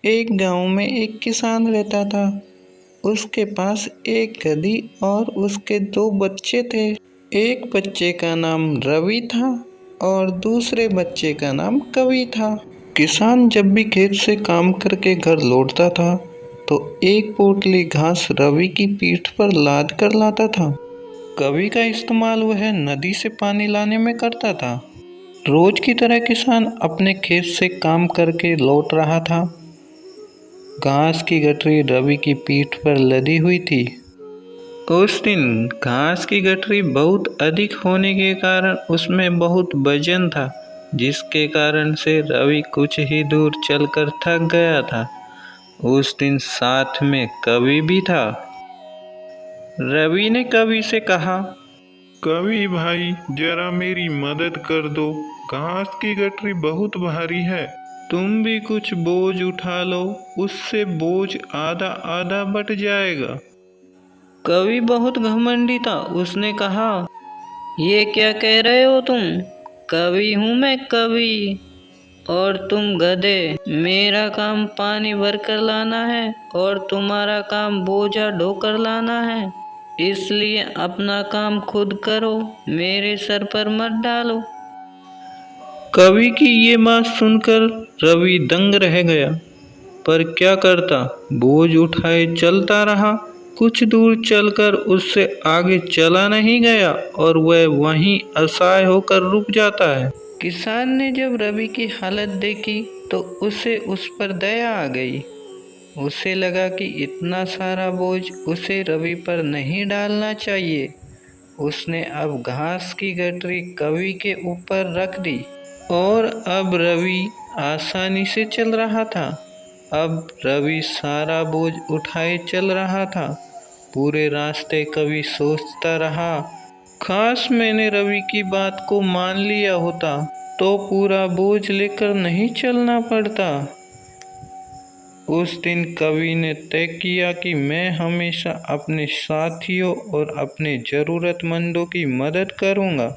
एक गांव में एक किसान रहता था। उसके पास एक गधी और उसके दो बच्चे थे। एक बच्चे का नाम रवि था और दूसरे बच्चे का नाम कवि था। किसान जब भी खेत से काम करके घर लौटता था तो एक पोटली घास रवि की पीठ पर लाद कर लाता था। कवि का इस्तेमाल वह नदी से पानी लाने में करता था। रोज की तरह किसान अपने खेत से काम करके लौट रहा था। घास की गठरी रवि की पीठ पर लदी हुई थी। उस दिन घास की गठरी बहुत अधिक होने के कारण उसमें बहुत वजन था, जिसके कारण से रवि कुछ ही दूर चलकर थक गया था। उस दिन साथ में कवि भी था। रवि ने कवि से कहा, कवि भाई, जरा मेरी मदद कर दो। घास की गठरी बहुत भारी है। तुम भी कुछ बोझ उठा लो, उससे बोझ आधा आधा बट जाएगा। कवि बहुत घमंडी था। उसने कहा, ये क्या कह रहे हो तुम? कवि हूँ मैं, कवि, और तुम गधे। मेरा काम पानी भरकर लाना है और तुम्हारा काम बोझा ढोकर लाना है। इसलिए अपना काम खुद करो, मेरे सर पर मत डालो। कवि की ये बात सुनकर रवि दंग रह गया, पर क्या करता, बोझ उठाए चलता रहा। कुछ दूर चलकर उससे आगे चला नहीं गया और वह वहीं असहाय होकर रुक जाता है। किसान ने जब रवि की हालत देखी तो उसे उस पर दया आ गई। उसे लगा कि इतना सारा बोझ उसे रवि पर नहीं डालना चाहिए। उसने अब घास की गठरी कवि के ऊपर रख दी और अब रवि आसानी से चल रहा था। अब रवि सारा बोझ उठाए चल रहा था। पूरे रास्ते कवि सोचता रहा, काश मैंने रवि की बात को मान लिया होता तो पूरा बोझ लेकर नहीं चलना पड़ता। उस दिन कवि ने तय किया कि मैं हमेशा अपने साथियों और अपने ज़रूरतमंदों की मदद करूंगा।